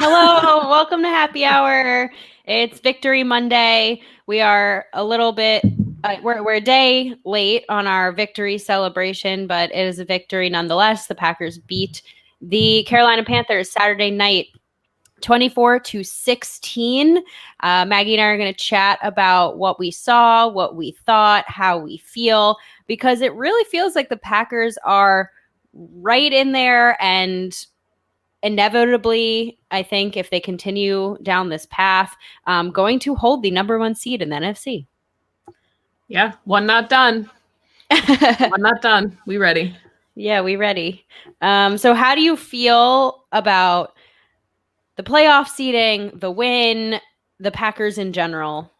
Hello, welcome to Happy Hour. It's Victory Monday. We are a little bit, we're a day late on our victory celebration, but it is a victory nonetheless. The Packers beat the Carolina Panthers Saturday night, 24-16. Maggie and I are going to chat about what we saw, what we thought, how we feel, because it really feels like the Packers are right in there, and inevitably, I think if they continue down this path, going to hold the number one seed in the NFC. Yeah, one not done. One not done. We ready. Yeah, we ready. So how do you feel about the playoff seeding, the win, the Packers in general?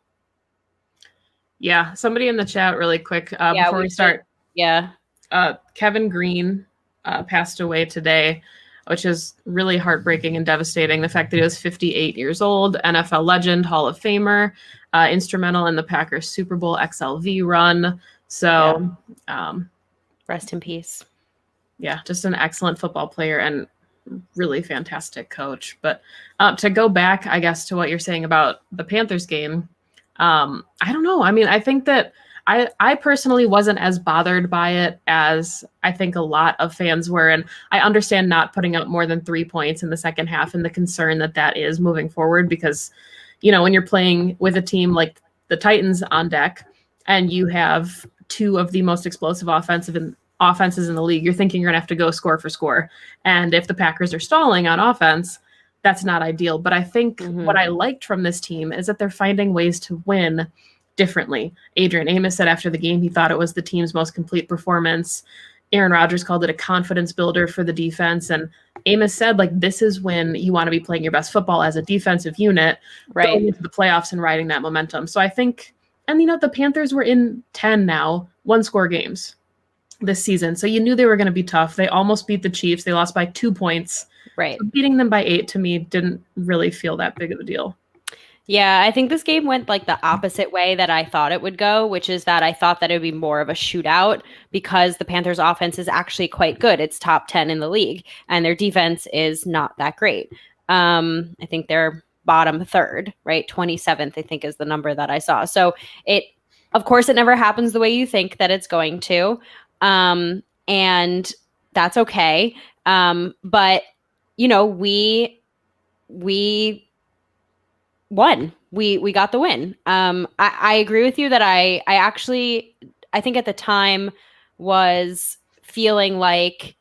Yeah, somebody in the chat really quick before we start. Yeah. Kevin Green passed away today, which is really heartbreaking and devastating. The fact that he was 58 years old, NFL legend, Hall of Famer, instrumental in the Packers Super Bowl XLV run. So rest in peace. Yeah, just an excellent football player and really fantastic coach. But to go back, I guess, to what you're saying about the Panthers game, I don't know. I mean, I think that I personally wasn't as bothered by it as I think a lot of fans were. And I understand not putting up more than 3 points in the second half and the concern that is moving forward, because, you know, when you're playing with a team like the Titans on deck and you have two of the most explosive offenses in the league, you're thinking you're going to have to go score for score. And if the Packers are stalling on offense, that's not ideal. But I think what I liked from this team is that they're finding ways to win differently. Adrian Amos said after the game he thought it was the team's most complete performance. Aaron Rodgers called it a confidence builder for the defense. And Amos said, like, this is when you want to be playing your best football as a defensive unit, right, going into the playoffs and riding that momentum. So I think, and you know, the Panthers were in 10 now, one-score games this season. So you knew they were going to be tough. They almost beat the Chiefs. They lost by 2 points. Right. So beating them by 8 to me didn't really feel that big of a deal. Yeah, I think this game went like the opposite way that I thought it would go, which is that I thought that it would be more of a shootout because the Panthers offense is actually quite good. It's top 10 in the league, and their defense is not that great. I think they're bottom third, right? 27th, I think, is the number that I saw. So of course, it never happens the way you think that it's going to. And that's okay. But you know, we won. We got the win. I agree with you that I think at the time was feeling like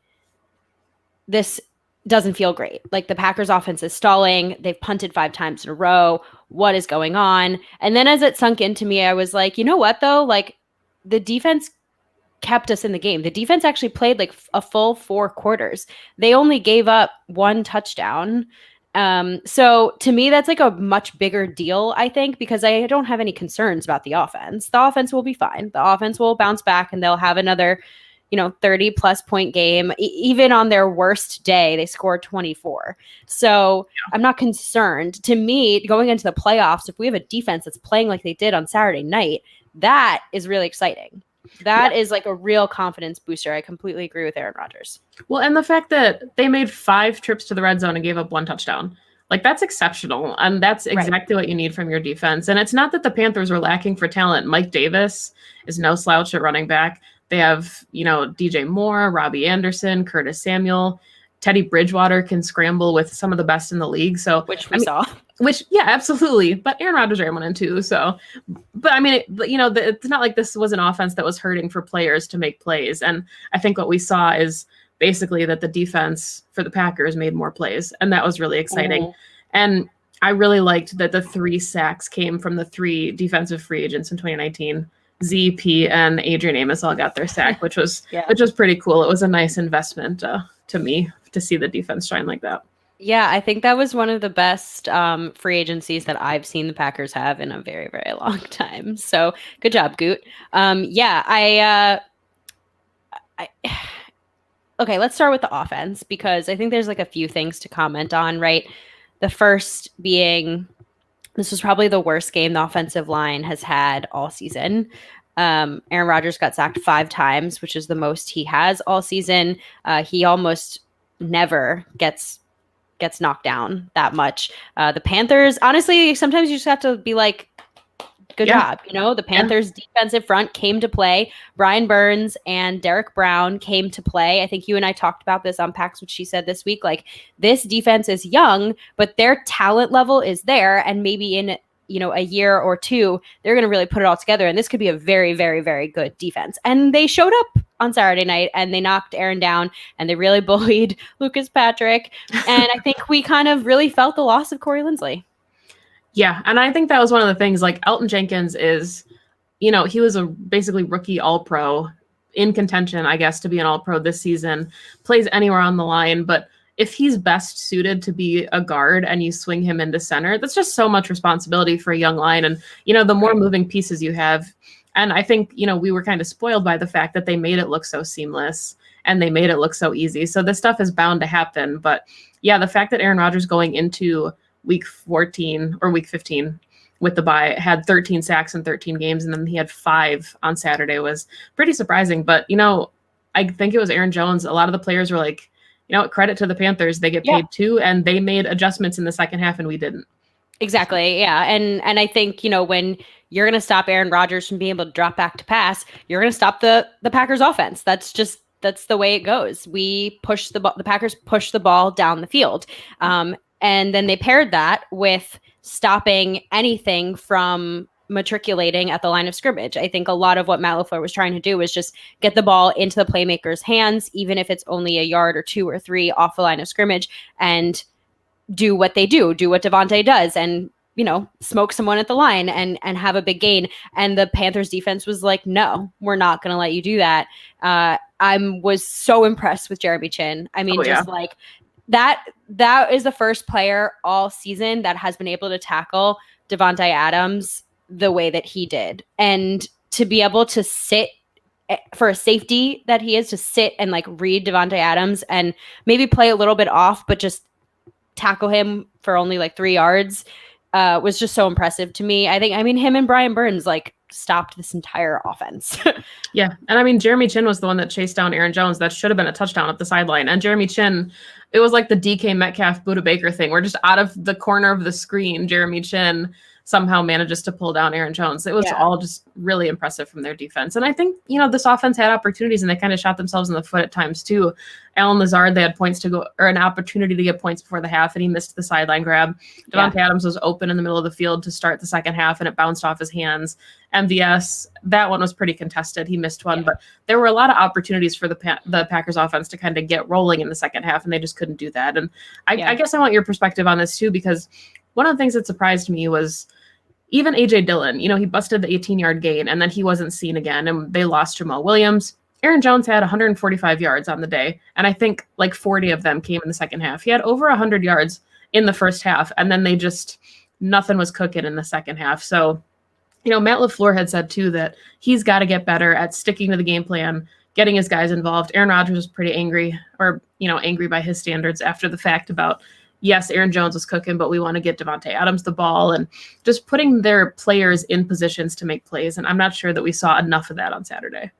this doesn't feel great. Like the Packers offense is stalling. They've punted 5 times in a row. What is going on? And then as it sunk into me, I was like, you know what though? Like the defense kept us in the game. The defense actually played like a full 4 quarters. They only gave up 1 touchdown. So to me, that's like a much bigger deal, I think, because I don't have any concerns about the offense. The offense will be fine. The offense will bounce back and they'll have another, 30 plus point game. Even on their worst day, they scored 24. So I'm not concerned. To me, going into the playoffs, if we have a defense that's playing like they did on Saturday night, that is really exciting. That is like a real confidence booster. I completely agree with Aaron Rodgers. Well, and the fact that they made 5 trips to the red zone and gave up 1 touchdown, like that's exceptional. And that's exactly what you need from your defense. And it's not that the Panthers were lacking for talent. Mike Davis is no slouch at running back. They have, DJ Moore, Robbie Anderson, Curtis Samuel, Teddy Bridgewater can scramble with some of the best in the league. So which we saw. Which, yeah, absolutely. But Aaron Rodgers ran 1 and 2. So, but I mean, it's not like this was an offense that was hurting for players to make plays. And I think what we saw is basically that the defense for the Packers made more plays. And that was really exciting. And I really liked that the 3 sacks came from the 3 defensive free agents in 2019. ZP and Adrian Amos all got their sack, which was pretty cool. It was a nice investment to me to see the defense shine like that. Yeah, I think that was one of the best free agencies that I've seen the Packers have in a very, very long time. So good job, Goot. Okay, let's start with the offense because I think there's like a few things to comment on, right? The first being this was probably the worst game the offensive line has had all season. Aaron Rodgers got sacked 5 times, which is the most he has all season. He almost never gets gets knocked down that much. The Panthers, honestly, sometimes you just have to be like, good job. The Panthers defensive front came to play. Brian Burns and Derek Brown came to play. I think you and I talked about this on Packs, which she said this week. Like, this defense is young, but their talent level is there. And maybe in a year or two, they're going to really put it all together. And this could be a very, very, very good defense. And they showed up on Saturday night and they knocked Aaron down and they really bullied Lucas Patrick. And I think we kind of really felt the loss of Corey Linsley. Yeah, and I think that was one of the things, like Elton Jenkins is, he was a basically rookie all-pro in contention, I guess, to be an all-pro this season, plays anywhere on the line, but if he's best suited to be a guard and you swing him into center, that's just so much responsibility for a young line. And, the more moving pieces you have, and I think, we were kind of spoiled by the fact that they made it look so seamless and they made it look so easy. So this stuff is bound to happen. But yeah, the fact that Aaron Rodgers going into week 14 or week 15 with the bye had 13 sacks in 13 games, and then he had 5 on Saturday was pretty surprising. But, I think it was Aaron Jones. A lot of the players were like, credit to the Panthers. They get paid too, and they made adjustments in the second half and we didn't. Exactly. Yeah. And I think, when you're going to stop Aaron Rodgers from being able to drop back to pass, you're going to stop the Packers offense. That's the way it goes. The Packers push the ball down the field. And then they paired that with stopping anything from matriculating at the line of scrimmage. I think a lot of what Matt LaFleur was trying to do was just get the ball into the playmakers' hands, even if it's only a yard or 2 or 3 off the line of scrimmage, and do what they do what Devontae does, and smoke someone at the line and have a big gain. And the Panthers defense was like, no, we're not going to let you do that. I was so impressed with Jeremy Chin. I mean, like that is the first player all season that has been able to tackle Devontae Adams the way that he did. And to be able to sit for a safety that he is, to sit and like read Devontae Adams and maybe play a little bit off, but just tackle him for only like 3 yards was just so impressive to me. Him and Brian Burns like stopped this entire offense. Yeah. And Jeremy Chin was the one that chased down Aaron Jones. That should have been a touchdown at the sideline. And Jeremy Chin, it was like the DK Metcalf Buda Baker thing. We're just out of the corner of the screen. Jeremy Chin somehow manages to pull down Aaron Jones. It was all just really impressive from their defense. And I think, this offense had opportunities and they kind of shot themselves in the foot at times too. Alan Lazard, they had points to go, or an opportunity to get points before the half, and he missed the sideline grab. Devontae Adams was open in the middle of the field to start the second half and it bounced off his hands. MVS, that one was pretty contested. He missed one, but there were a lot of opportunities for the Packers offense to kind of get rolling in the second half, and they just couldn't do that. And I guess I want your perspective on this too, because one of the things that surprised me was even AJ Dillon, he busted the 18-yard gain and then he wasn't seen again, and they lost Jamal Williams. Aaron Jones had 145 yards on the day, and I think like 40 of them came in the second half. He had over 100 yards in the first half, and then nothing was cooking in the second half. So, Matt LaFleur had said too that he's got to get better at sticking to the game plan, getting his guys involved. Aaron Rodgers was pretty angry, or, angry by his standards after the fact about, yes, Aaron Jones was cooking, but we want to get Devontae Adams the ball, and just putting their players in positions to make plays. And I'm not sure that we saw enough of that on Saturday.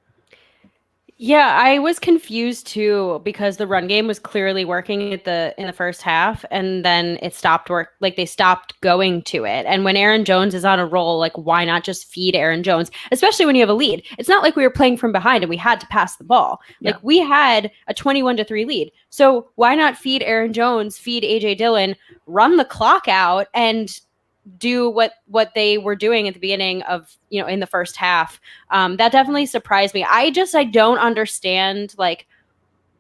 Yeah, I was confused too, because the run game was clearly working in the first half, and then it stopped like they stopped going to it. And when Aaron Jones is on a roll, like, why not just feed Aaron Jones, especially when you have a lead? It's not like we were playing from behind and we had to pass the ball. Yeah. Like, we had a 21-3 lead. So why not feed Aaron Jones, feed AJ Dillon, run the clock out, and do what they were doing at the beginning of, in the first half. That definitely surprised me. I don't understand like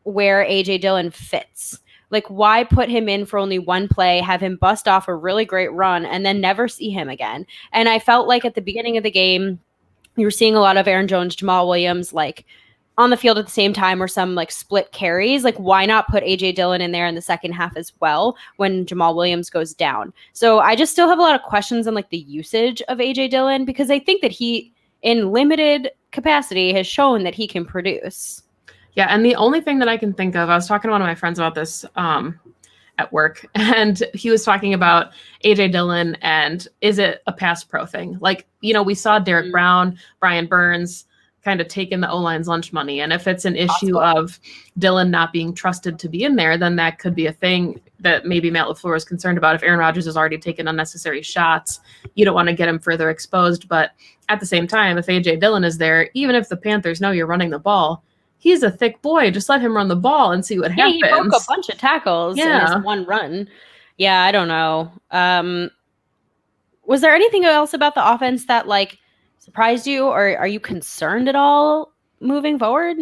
where AJ Dillon fits. Like, why put him in for only one play, have him bust off a really great run, and then never see him again? And I felt like at the beginning of the game, you were seeing a lot of Aaron Jones, Jamal Williams, like on the field at the same time, or some like split carries. Like, why not put AJ Dillon in there in the second half as well when Jamal Williams goes down? So I just still have a lot of questions on like the usage of AJ Dillon, because I think that he, in limited capacity, has shown that he can produce. Yeah. And the only thing that I can think of, I was talking to one of my friends about this at work, and he was talking about AJ Dillon and is it a pass pro thing? Like, we saw Derek Brown, Brian Burns kind of taken the O-line's lunch money. And if it's an issue Possible. of Dillon not being trusted to be in there, then that could be a thing that maybe Matt LaFleur is concerned about. If Aaron Rodgers has already taken unnecessary shots, you don't want to get him further exposed. But at the same time, if A.J. Dillon is there, even if the Panthers know you're running the ball, he's a thick boy. Just let him run the ball and see what happens. He broke a bunch of tackles in his one run. Yeah, I don't know. Was there anything else about the offense that like surprised you, or are you concerned at all moving forward?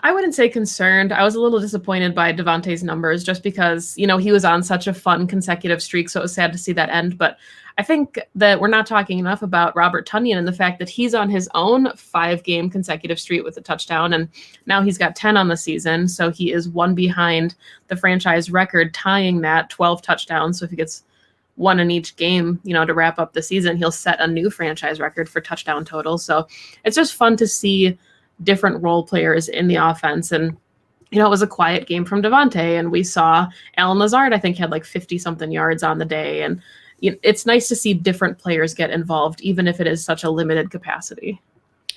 I wouldn't say concerned. I was a little disappointed by Devontae's numbers just because, he was on such a fun consecutive streak. So it was sad to see that end. But I think that we're not talking enough about Robert Tonyan and the fact that he's on his own 5-game consecutive streak with a touchdown. And now he's got 10 on the season. So he is one behind the franchise record, tying that 12 touchdowns. So if he gets one in each game, to wrap up the season, he'll set a new franchise record for touchdown total. So it's just fun to see different role players in the offense. And, it was a quiet game from Devontae, and we saw Allen Lazard, I think, had like 50 something yards on the day. And it's nice to see different players get involved, even if it is such a limited capacity.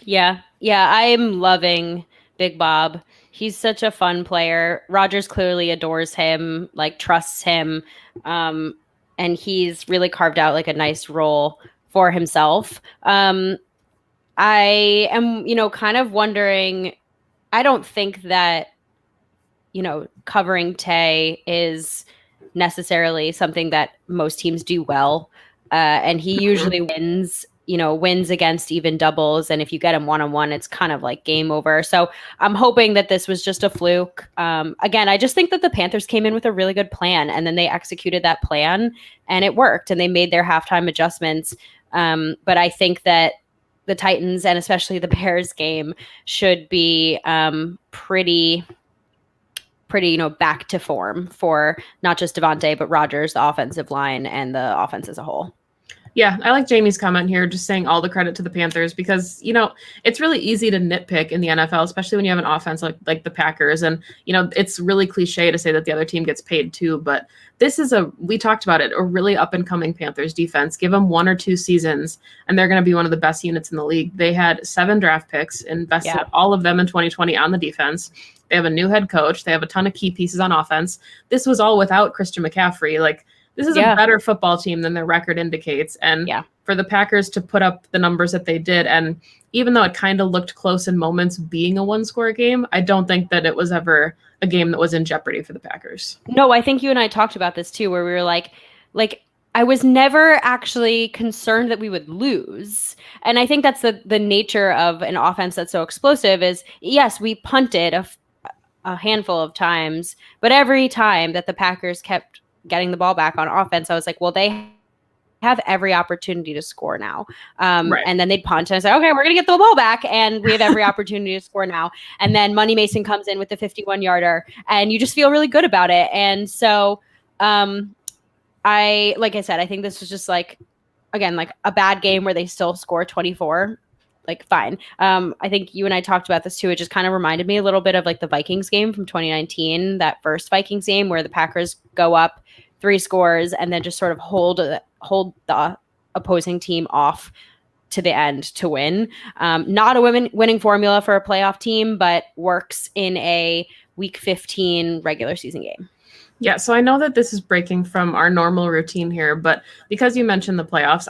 Yeah. I'm loving Big Bob. He's such a fun player. Rodgers clearly adores him, like trusts him. And he's really carved out like a nice role for himself. I am, kind of wondering, I don't think that, covering Tay is necessarily something that most teams do well. And he usually wins against even doubles. And if you get him one-on-one, it's kind of like game over. So I'm hoping that this was just a fluke. Again, I just think that the Panthers came in with a really good plan, and then they executed that plan and it worked, and they made their halftime adjustments. But I think that the Titans, and especially the Bears game, should be pretty, back to form for not just Devontae, but Rodgers, the offensive line, and the offense as a whole. Yeah, I like Jamie's comment here, just saying all the credit to the Panthers, because, it's really easy to nitpick in the NFL, especially when you have an offense like the Packers. And, it's really cliche to say that the other team gets paid too, but this is we talked about it, a really up and coming Panthers defense. Give them 1 or 2 seasons and they're going to be one of the best units in the league. They had 7 draft picks, invested all of them in 2020 on the defense. They have a new head coach. They have a ton of key pieces on offense. This was all without Christian McCaffrey. This is a better football team than their record indicates. And for the Packers to put up the numbers that they did, and even though it kind of looked close in moments being a 1-score game, I don't think that it was ever a game that was in jeopardy for the Packers. No, I think you and I talked about this too, where we were like I was never actually concerned that we would lose. And I think that's the nature of an offense that's so explosive is, yes, we punted a handful of times, but every time that the Packers kept getting the ball back on offense, I was like, well, they have every opportunity to score now. And then they'd punt, and I said, okay, we're going to get the ball back, and we have every opportunity to score now. And then Money Mason comes in with the 51-yarder, and you just feel really good about it. And so like I said, I think this was just again, a bad game where they still score 24. Fine. I think you and I talked about this too. It just kind of reminded me a little bit of the Vikings game from 2019, that first Vikings game where the Packers go up 3 scores and then just sort of hold the opposing team off to the end to win. Not a winning formula for a playoff team, but works in a week 15 regular season game. Yeah, so I know that this is breaking from our normal routine here, but because you mentioned the playoffs,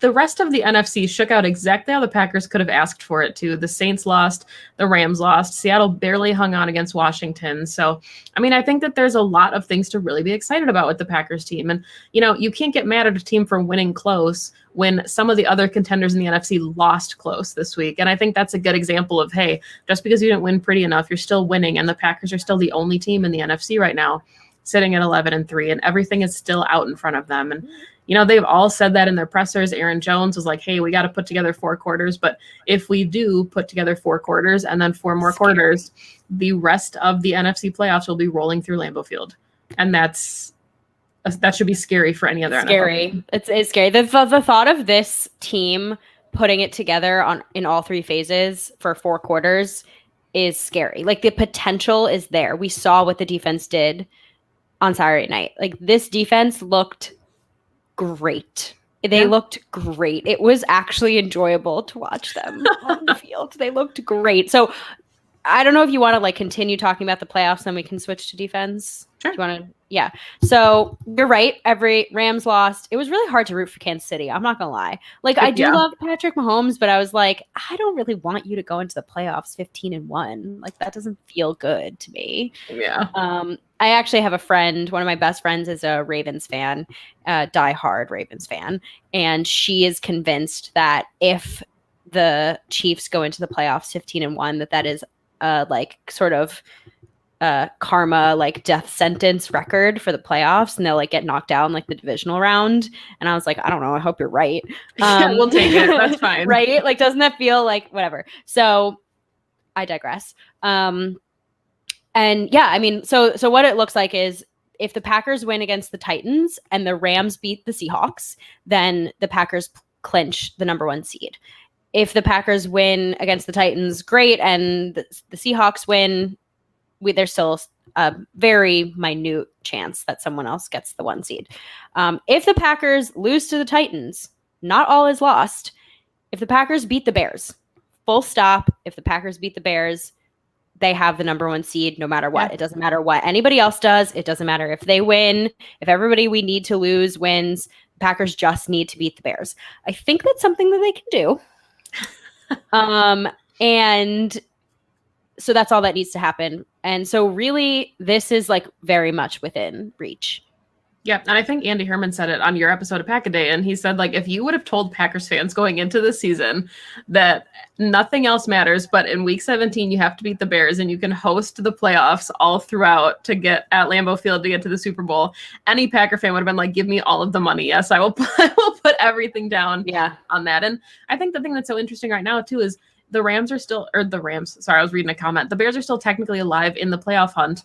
the rest of the NFC shook out exactly how the Packers could have asked for it to. The Saints lost, the Rams lost, Seattle barely hung on against Washington. So, I think that there's a lot of things to really be excited about with the Packers team. And, you can't get mad at a team for winning close when some of the other contenders in the NFC lost close this week. And I think that's a good example of, hey, just because you didn't win pretty enough, you're still winning. And the Packers are still the only team in the NFC right now sitting at 11-3, and everything is still out in front of them. And, they've all said that in their pressers. Aaron Jones was like, hey, we got to put together 4 quarters. But if we do put together 4 quarters and then 4 more quarters, the rest of the NFC playoffs will be rolling through Lambeau Field. And that should be scary for any other scary. NFL. It's scary. The thought of this team putting it together in all 3 phases for 4 quarters is scary. The potential is there. We saw what the defense did on Saturday night. This defense looked great. They looked great. It was actually enjoyable to watch them on the field. They looked great. So I don't know if you want to like continue talking about the playoffs, then we can switch to defense. Sure. Do you want to? Yeah. So you're right. Every Rams lost. It was really hard to root for Kansas City. I'm not gonna lie. Like I do love Patrick Mahomes, but I was like, I don't really want you to go into the playoffs 15-1. Like that doesn't feel good to me. Yeah. I actually have a friend. One of my best friends is a Ravens fan, diehard Ravens fan, and she is convinced that if the Chiefs go into the playoffs 15-1, that is like sort of karma, like death sentence record for the playoffs, and they'll like get knocked out in like the divisional round. And I was like, I don't know, I hope you're right. We'll take it. That's fine. Right? Like, doesn't that feel like whatever? So I digress. And yeah, I mean, so what it looks like is if the Packers win against the Titans and the Rams beat the Seahawks, then the Packers clinch the number 1 seed. If the Packers win against the Titans, great, and the Seahawks win, there's still a very minute chance that someone else gets the 1 seed. If the Packers lose to the Titans, not all is lost. If the Packers beat the Bears, full stop. If the Packers beat the Bears, they have the number 1 seed no matter what. Yeah. It doesn't matter what anybody else does. It doesn't matter if they win. If everybody we need to lose wins, the Packers just need to beat the Bears. I think that's something that they can do. And so that's all that needs to happen. And so really this is like very much within reach. Yeah. And I think Andy Herman said it on your episode of Pack-A-Day. And he said, like, if you would have told Packers fans going into the season that nothing else matters, but in week 17, you have to beat the Bears and you can host the playoffs all throughout to get at Lambeau Field to get to the Super Bowl, any Packer fan would have been like, give me all of the money. Yes, I will put everything down on that. And I think the thing that's so interesting right now too is the Rams are still, or the Rams, sorry, I was reading a comment. The Bears are still technically alive in the playoff hunt.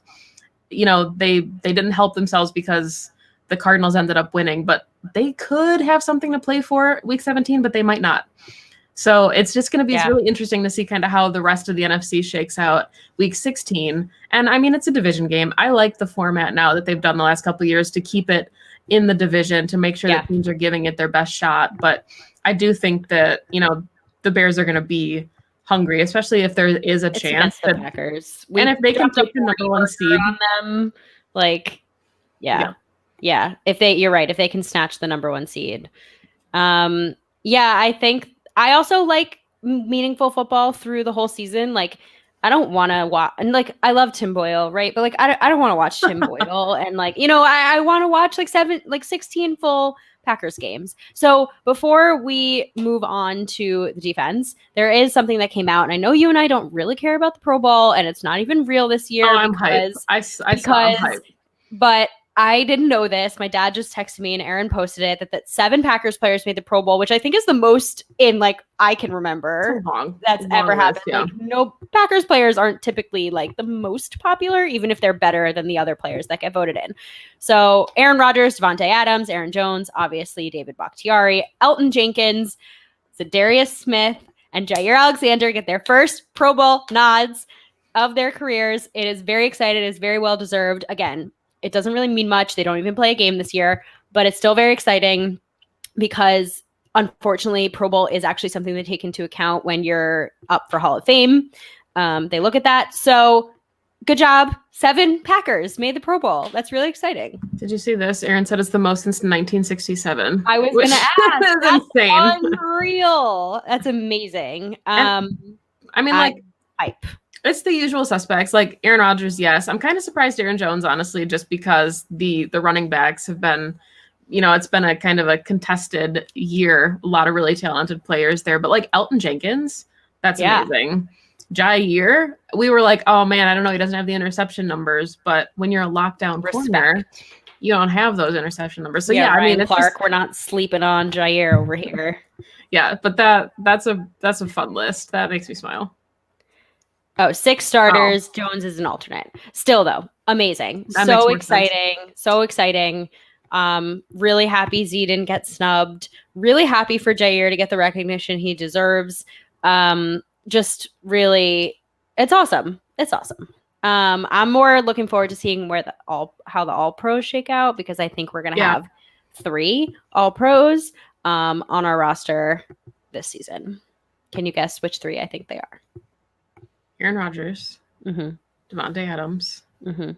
You know, they didn't help themselves because the Cardinals ended up winning, but they could have something to play for week 17, but they might not. So it's just going to be really interesting to see kind of how the rest of the NFC shakes out week 16. And I mean, it's a division game. I like the format now that they've done the last couple of years to keep it in the division to make sure that teams are giving it their best shot. But I do think that, you know, the Bears are going to be hungry, especially if there is a chance that the Packers. And if they can take the number 1 seed on them, like, yeah, you're right. If they can snatch the number 1 seed. I think I also like meaningful football through the whole season. Like, I don't want to watch, and like, I love Tim Boyle, right? But like, I don't want to watch Tim Boyle, and like, you know, I want to watch like 16 full Packers games. So before we move on to the defense, there is something that came out, and I know you and I don't really care about the Pro Bowl, and it's not even real this year. I'm hyped. I'm hyped. But I didn't know this. My dad just texted me and Aaron posted it that 7 Packers players made the Pro Bowl, which I think is the most in like I can remember that's ever happened. Like, no, Packers players aren't typically like the most popular, even if they're better than the other players that get voted in. So Aaron Rodgers, Devontae Adams, Aaron Jones, obviously David Bakhtiari, Elton Jenkins, Zadarius Smith, and Jair Alexander get their first Pro Bowl nods of their careers. It is very exciting. It is very well deserved. Again, it doesn't really mean much. They don't even play a game this year, but it's still very exciting because unfortunately Pro Bowl is actually something they take into account when you're up for Hall of Fame. They look at that. So good job. 7 Packers made the Pro Bowl. That's really exciting. Did you see this? Aaron said it's the most since 1967. I was going to ask. That's insane. Unreal. That's amazing. I mean, like, hype. It's the usual suspects, like Aaron Rodgers, yes. I'm kind of surprised Aaron Jones, honestly, just because the running backs have been, you know, it's been a kind of a contested year. A lot of really talented players there. But like Elton Jenkins, that's amazing. Jair, we were like, oh man, I don't know, he doesn't have the interception numbers. But when you're a lockdown corner, you don't have those interception numbers. So I mean, Clark, we're not sleeping on Jair over here. Yeah, but that's a fun list. That makes me smile. Oh, 6 starters. Oh. Jones is an alternate. Still, though, amazing. So exciting. So exciting. Really happy Z didn't get snubbed. Really happy for Jair to get the recognition he deserves. Just really, it's awesome. It's awesome. I'm more looking forward to seeing how the all pros shake out, because I think we're going to have 3 all pros. on our roster this season. Can you guess which 3 I think they are? Aaron Rodgers, Mm-hmm. Devontae Adams, Mm-hmm.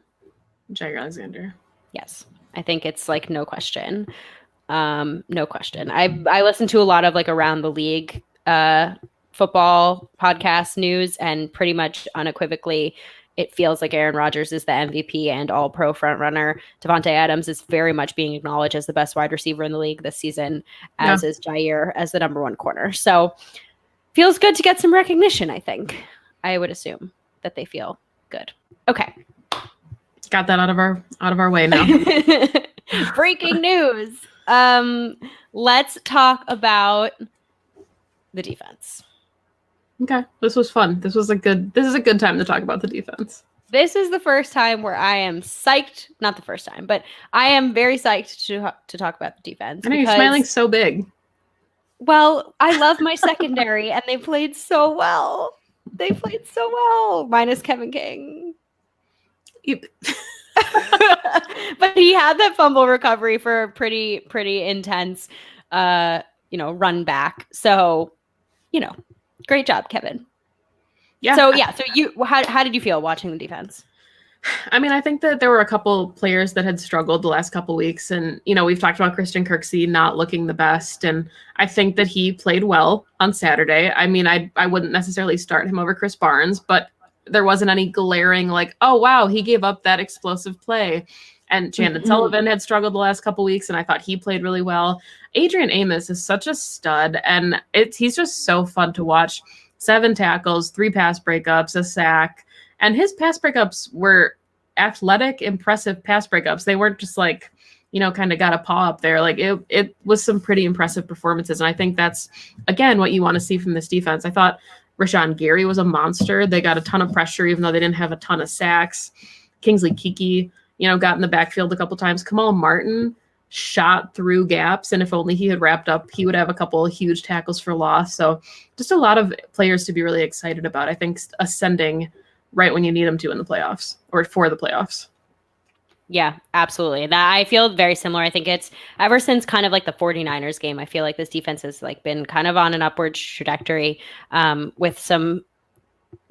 Jair Alexander. Yes. I think it's like no question. No question. I listen to a lot of like around the league football podcast news, and pretty much unequivocally it feels like Aaron Rodgers is the MVP and all pro front runner. Devontae Adams is very much being acknowledged as the best wide receiver in the league this season, as is Jair as the number 1 corner. So feels good to get some recognition, I think. I would assume that they feel good. Okay. Got that out of our way now. Breaking news. Let's talk about the defense. Okay. This was fun. This is a good time to talk about the defense. This is the first time where I am psyched. Not the first time, but I am very psyched to talk about the defense. I know you're smiling so big. Well, I love my secondary, and they played so well. Minus Kevin King. But he had that fumble recovery for a pretty intense run back. So, great job, Kevin. Yeah. So how did you feel watching the defense? I mean, I think that there were a couple players that had struggled the last couple weeks, and we've talked about Christian Kirksey not looking the best, and I think that he played well on Saturday. I mean, I wouldn't necessarily start him over Chris Barnes, but there wasn't any glaring like, oh wow, he gave up that explosive play. And Chandon Sullivan had struggled the last couple weeks, and I thought he played really well. Adrian Amos is such a stud, and he's just so fun to watch. 7 tackles, 3 pass breakups, a sack. And his pass breakups were athletic, impressive pass breakups. They weren't just like, kind of got a paw up there. Like it was some pretty impressive performances. And I think that's, again, what you want to see from this defense. I thought Rashawn Gary was a monster. They got a ton of pressure, even though they didn't have a ton of sacks. Kingsley Kiki, got in the backfield a couple times. Kamal Martin shot through gaps, and if only he had wrapped up, he would have a couple of huge tackles for loss. So just a lot of players to be really excited about. I think ascending right when you need them to in the playoffs or for the playoffs. Yeah, absolutely. That I feel very similar. I think it's ever since kind of like the 49ers game, I feel like this defense has like been kind of on an upward trajectory with some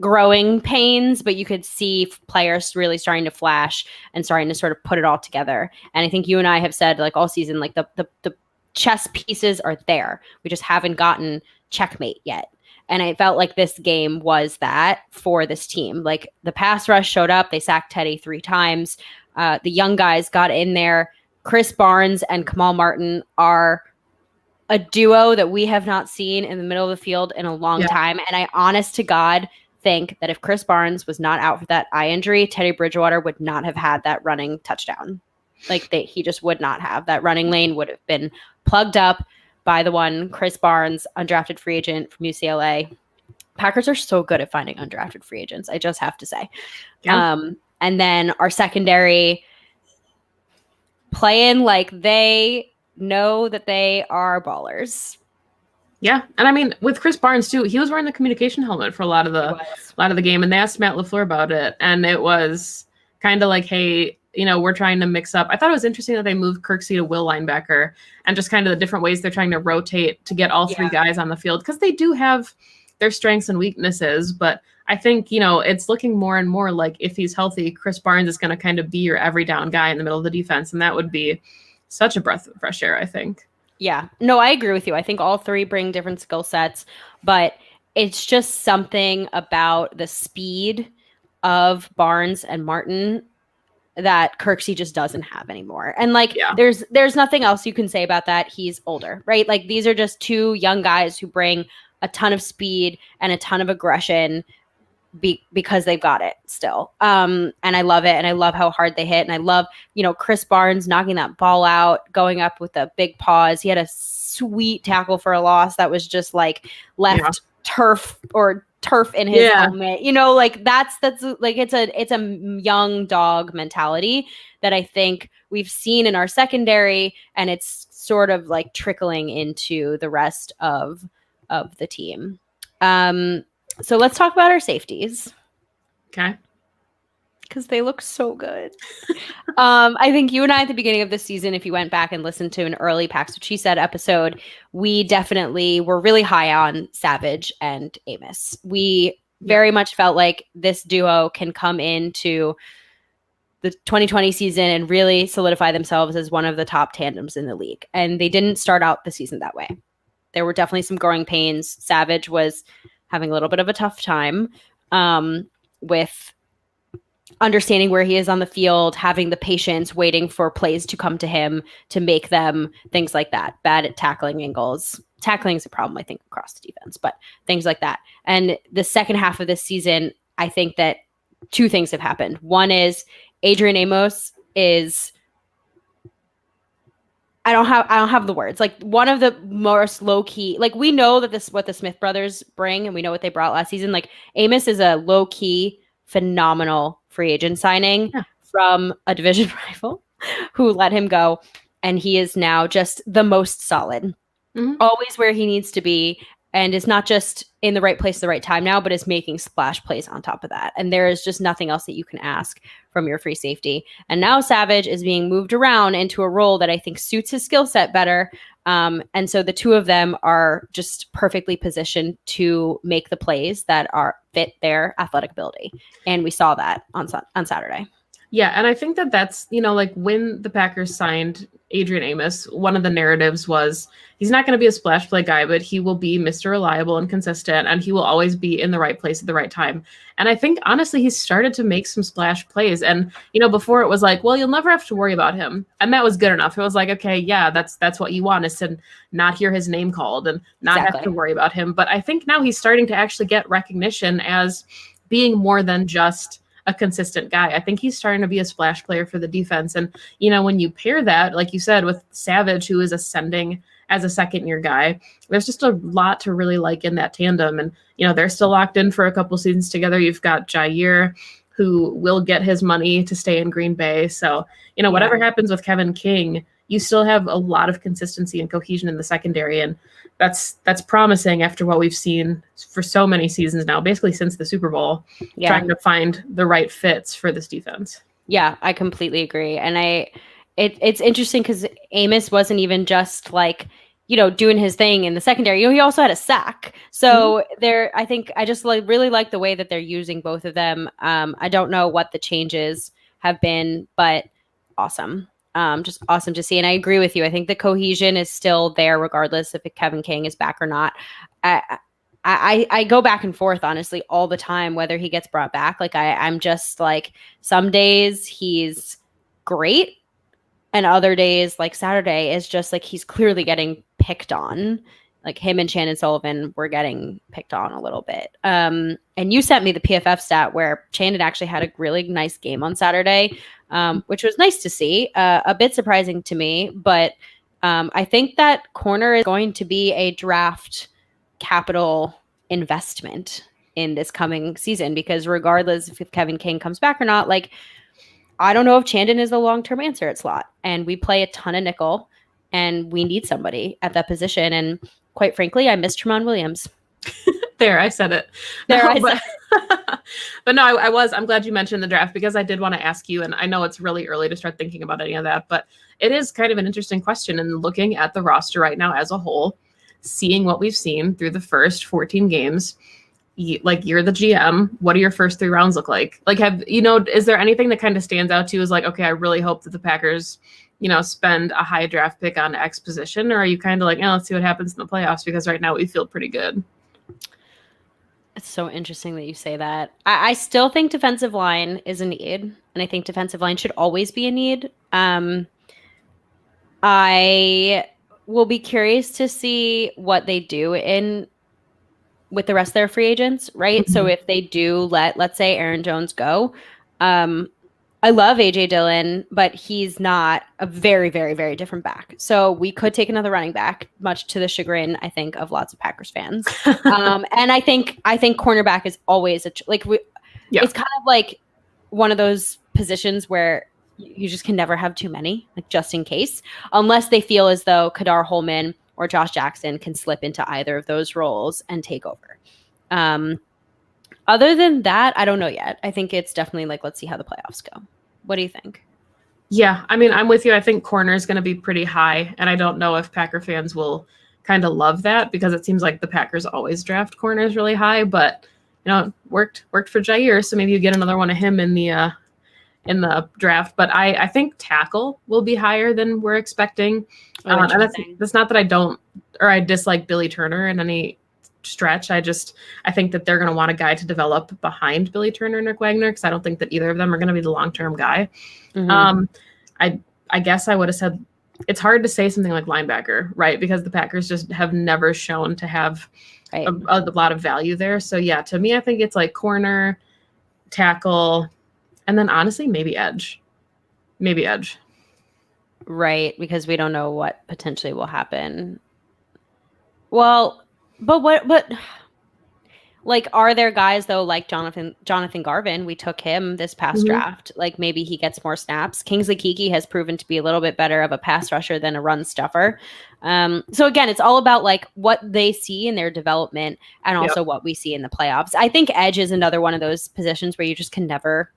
growing pains, but you could see players really starting to flash and starting to sort of put it all together. And I think you and I have said like all season, like the chess pieces are there. We just haven't gotten checkmate yet. And I felt like this game was that for this team. Like the pass rush showed up. They sacked Teddy 3 times. The young guys got in there. Chris Barnes and Kamal Martin are a duo that we have not seen in the middle of the field in a long time. And I honest to God think that if Chris Barnes was not out for that eye injury, Teddy Bridgewater would not have had that running touchdown. Like he just would not have. That running lane would have been plugged up by the one Chris Barnes, undrafted free agent from UCLA. Packers are so good at finding undrafted free agents, I just have to say. Yeah. And then our secondary playing like they know that they are ballers. Yeah, and I mean with Chris Barnes too, he was wearing the communication helmet for a lot of the game, and they asked Matt LaFleur about it, and it was kind of like, hey, we're trying to mix up. I thought it was interesting that they moved Kirksey to will linebacker, and just kind of the different ways they're trying to rotate to get all 3 guys on the field, because they do have their strengths and weaknesses. But I think it's looking more and more like if he's healthy, Chris Barnes is going to kind of be your every down guy in the middle of the defense, and that would be such a breath of fresh air, I think. Yeah, no, I agree with you. I think all 3 bring different skill sets, but it's just something about the speed of Barnes and Martin that Kirksey just doesn't have anymore. And there's nothing else you can say about that. He's older, right? Like these are just 2 young guys who bring a ton of speed and a ton of aggression because they've got it still. And I love it. And I love how hard they hit. And I love, Chris Barnes knocking that ball out, going up with a big pause. He had a sweet tackle for a loss that was just like left turf in his helmet. That's like it's a young dog mentality that I think we've seen in our secondary, and it's sort of like trickling into the rest of the team. So let's talk about our safeties. Okay. because they look so good. I think you and I at the beginning of the season, if you went back and listened to an early Packs What She Said episode, we definitely were really high on Savage and Amos. We very much felt like this duo can come into the 2020 season and really solidify themselves as one of the top tandems in the league. And they didn't start out the season that way. There were definitely some growing pains. Savage was having a little bit of a tough time with understanding where he is on the field, having the patience, waiting for plays to come to him to make them, things like that. Bad at tackling angles. Tackling is a problem, I think, across the defense, but things like that. And the second half of this season, I think that two things have happened. One is Adrian Amos is, I don't have the words. Like one of the most low key, like we know that this what the Smith brothers bring and we know what they brought last season. Like Amos is a low key, phenomenal free agent signing from a division rival who let him go. And he is now just the most solid, always where he needs to be. And is not just in the right place at the right time now, but is making splash plays on top of that. And there is just nothing else that you can ask from your free safety. And now Savage is being moved around into a role that I think suits his skill set better. And so the two of them are just perfectly positioned to make the plays that are fit their athletic ability. And we saw that on Saturday. Yeah, and I think that that's, like when the Packers signed Adrian Amos, one of the narratives was he's not going to be a splash play guy, but he will be Mr. Reliable and consistent, and he will always be in the right place at the right time. And I think, honestly, he's started to make some splash plays. And, before it was like, well, you'll never have to worry about him. And that was good enough. It was like, okay, yeah, that's what you want, is to not hear his name called and not have to worry about him. But I think now he's starting to actually get recognition as being more than just a consistent guy. I think he's starting to be a splash player for the defense. And, when you pair that, like you said, with Savage, who is ascending as a second-year guy, there's just a lot to really like in that tandem. And, they're still locked in for a couple seasons together. You've got Jair, who will get his money to stay in Green Bay. So, whatever happens with Kevin King, you still have a lot of consistency and cohesion in the secondary. And that's promising after what we've seen for so many seasons now, basically since the Super Bowl, trying to find the right fits for this defense. Yeah, I completely agree. And it's interesting because Amos wasn't even just like, doing his thing in the secondary. He also had a sack. So I think I just really like the way that they're using both of them. I don't know what the changes have been, but awesome. Just awesome to see. And I agree with you. I think the cohesion is still there regardless if Kevin King is back or not. I go back and forth, honestly, all the time, whether he gets brought back. Like I'm just like, some days he's great. And other days, like Saturday, is just like he's clearly getting picked on. Like him and Shannon Sullivan were getting picked on a little bit. And you sent me the PFF stat where Shannon actually had a really nice game on Saturday, which was nice to see. A bit surprising to me, but I think that corner is going to be a draft capital investment in this coming season, because regardless if Kevin King comes back or not, like, I don't know if Chandon is the long-term answer at slot. And we play a ton of nickel, and we need somebody at that position. And quite frankly, I miss Tramon Williams. There, I said it. But no, I'm glad you mentioned the draft, because I did want to ask you, and I know it's really early to start thinking about any of that, but it is kind of an interesting question. And looking at the roster right now as a whole, seeing what we've seen through the first 14 games, like, you're the GM, what do your first 3 rounds look like? Like, is there anything that kind of stands out to you as like, okay, I really hope that the Packers, spend a high draft pick on X position? Or are you kind of like, let's see what happens in the playoffs, because right now we feel pretty good? It's so interesting that you say that. I still think defensive line is a need, and I think defensive line should always be a need. I will be curious to see what they do with the rest of their free agents, right? So if they do let's say Aaron Jones go, I love AJ Dillon, but he's not a very, very, very different back. So we could take another running back, much to the chagrin, I think, of lots of Packers fans. And I think cornerback is always it's kind of like one of those positions where you just can never have too many, like, just in case, unless they feel as though Kadar Holman or Josh Jackson can slip into either of those roles and take over. Other than that, I don't know yet. I think it's definitely like, let's see how the playoffs go. What do you think? Yeah, I mean, I'm with you. I think corner is going to be pretty high, and I don't know if Packer fans will kind of love that because it seems like the Packers always draft corners really high. But it worked for Jair, so maybe you get another one of him in the draft. But I think tackle will be higher than we're expecting. And that's not that I dislike Billy Turner in any stretch. I think that they're going to want a guy to develop behind Billy Turner and Nick Wagner because I don't think that either of them are going to be the long-term guy. Mm-hmm. I guess I would have said it's hard to say something like linebacker, right? Because the Packers just have never shown to have a lot of value there. So yeah, to me, I think it's like corner, tackle, and then honestly, maybe edge. Right, because we don't know what potentially will happen. Well, but what like, are there guys though like Jonathan Garvin? We took him this past draft. Like, maybe he gets more snaps. Kingsley Keke has proven to be a little bit better of a pass rusher than a run stuffer. So again, it's all about like what they see in their development and also what we see in the playoffs. I think edge is another one of those positions where you just can never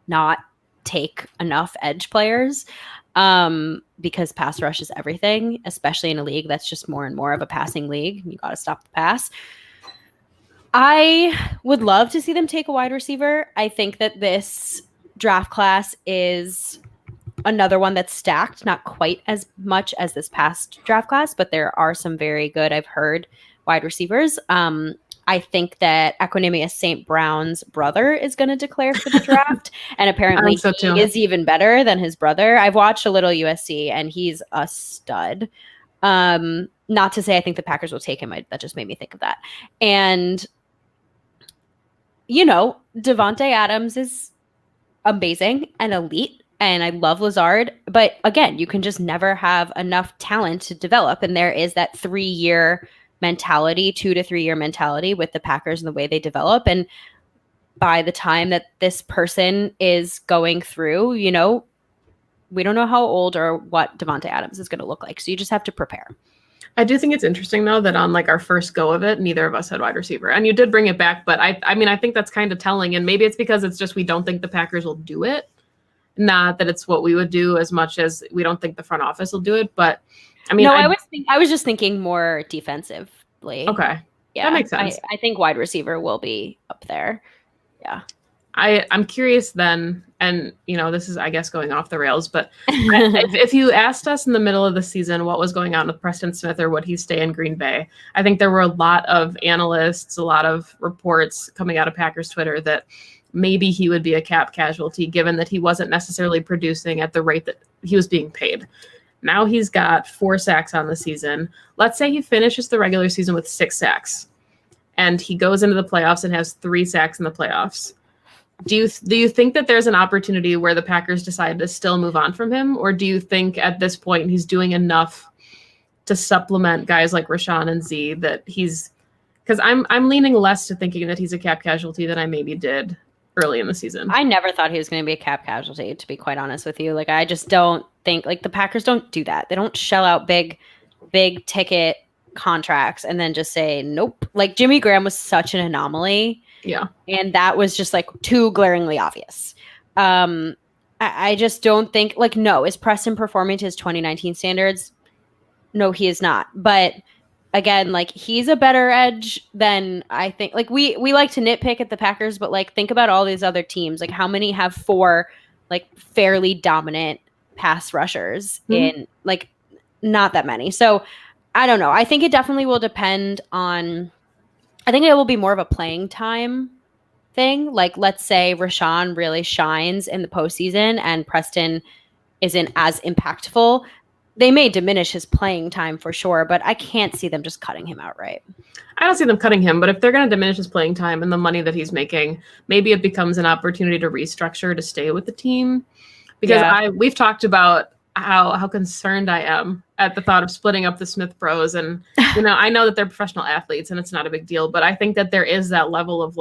not take enough edge players. Because pass rush is everything, especially in a league that's just more and more of a passing league. You got to stop the pass. I would love to see them take a wide receiver. I think that this draft class is another one that's stacked, not quite as much as this past draft class, but there are some very good, I've heard, wide receivers. I think that Equanimous St. Brown's brother is going to declare for the draft. And apparently he is even better than his brother. I've watched a little USC and he's a stud. Not to say I think the Packers will take him. That just made me think of that. And, Devontae Adams is amazing and elite. And I love Lazard. But again, you can just never have enough talent to develop. And there is that 3-year mentality, 2 to 3 year mentality with the Packers and the way they develop. And by the time that this person is going through, we don't know how old or what Devontae Adams is going to look like. So you just have to prepare. I do think it's interesting though that on like our first go of it, neither of us had wide receiver, and you did bring it back. But I think that's kind of telling, and maybe it's because it's just we don't think the Packers will do it. Not that it's what we would do as much as we don't think the front office will do it, but. I was just thinking more defensively. Okay. Yeah. That makes sense. I think wide receiver will be up there. Yeah. I'm curious then, and this is, I guess, going off the rails, but if you asked us in the middle of the season what was going on with Preston Smith or would he stay in Green Bay, I think there were a lot of analysts, a lot of reports coming out of Packers Twitter that maybe he would be a cap casualty given that he wasn't necessarily producing at the rate that he was being paid. Now he's got 4 sacks on the season. Let's say he finishes the regular season with 6 sacks and he goes into the playoffs and has 3 sacks in the playoffs. Do you think that there's an opportunity where the Packers decide to still move on from him? Or do you think at this point he's doing enough to supplement guys like Rashawn and Z that because I'm leaning less to thinking that he's a cap casualty than I maybe did early in the season. I never thought he was going to be a cap casualty, to be quite honest with you. Like, I just don't think the Packers don't do that. They don't shell out big ticket contracts and then just say, nope. Like, Jimmy Graham was such an anomaly. Yeah. And that was just too glaringly obvious. I just don't think no, is Preston performing to his 2019 standards? No, he is not. But again, he's a better edge than I think. We like to nitpick at the Packers, but think about all these other teams. How many have 4 fairly dominant pass rushers in not that many. So I don't know. I think it definitely will depend on. I think it will be more of a playing time thing. Let's say Rashawn really shines in the postseason and Preston isn't as impactful. They may diminish his playing time for sure, but I can't see them just cutting him outright. I don't see them cutting him, but if they're going to diminish his playing time and the money that he's making, maybe it becomes an opportunity to restructure to stay with the team. Because we've talked about how concerned I am at the thought of splitting up the Smith Bros. And, I know that they're professional athletes and it's not a big deal, but I think that there is that level of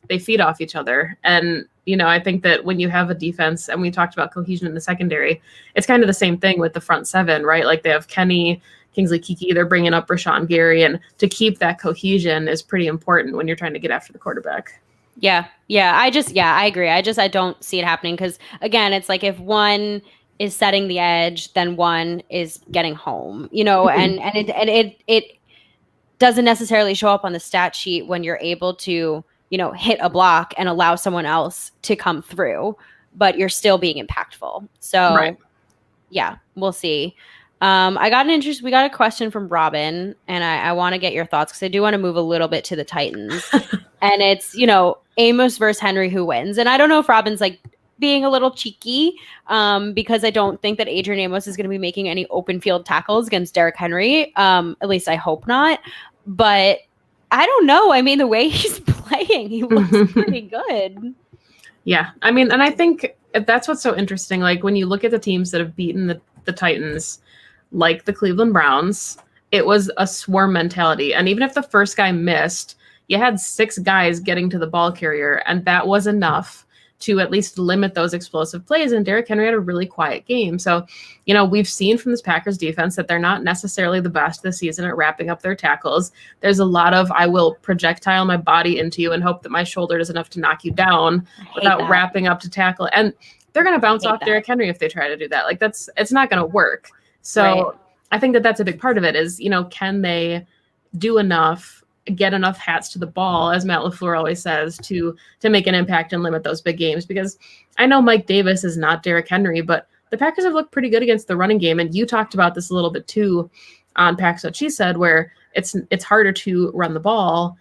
they feed off each other. And, I think that when you have a defense, and we talked about cohesion in the secondary, it's kind of the same thing with the front 7, right? They have Kenny, Kingsley Keke, they're bringing up Rashawn Gary, and to keep that cohesion is pretty important when you're trying to get after the quarterback. Yeah. Yeah. I agree. I don't see it happening because, again, it's like if one is setting the edge, then one is getting home, Mhm. and it doesn't necessarily show up on the stat sheet when you're able to, hit a block and allow someone else to come through, but you're still being impactful. Right. So, yeah, we'll see. We got a question from Robin, and I want to get your thoughts because I do want to move a little bit to the Titans. And it's, Amos versus Henry who wins. And I don't know if Robin's like being a little cheeky, because I don't think that Adrian Amos is going to be making any open field tackles against Derrick Henry. At least I hope not. But I don't know. I mean, the way he's playing, he looks pretty good. Yeah. I mean, and I think that's what's so interesting. Like when you look at the teams that have beaten the Titans, like the Cleveland Browns, it was a swarm mentality. And even if the first guy missed, you had 6 guys getting to the ball carrier, and that was enough to at least limit those explosive plays. And Derrick Henry had a really quiet game. So, we've seen from this Packers defense that they're not necessarily the best this season at wrapping up their tackles. There's a lot of, I will projectile my body into you and hope that my shoulder is enough to knock you down without wrapping up to tackle. And they're going to bounce off Derrick Henry if they try to do that. Like it's not going to work. So right. I think that that's a big part of it is, can they do enough, get enough hats to the ball, as Matt LaFleur always says, to make an impact and limit those big games. Because I know Mike Davis is not Derrick Henry, but the Packers have looked pretty good against the running game. And you talked about this a little bit too on Pack's What She Said, where it's harder to run the ball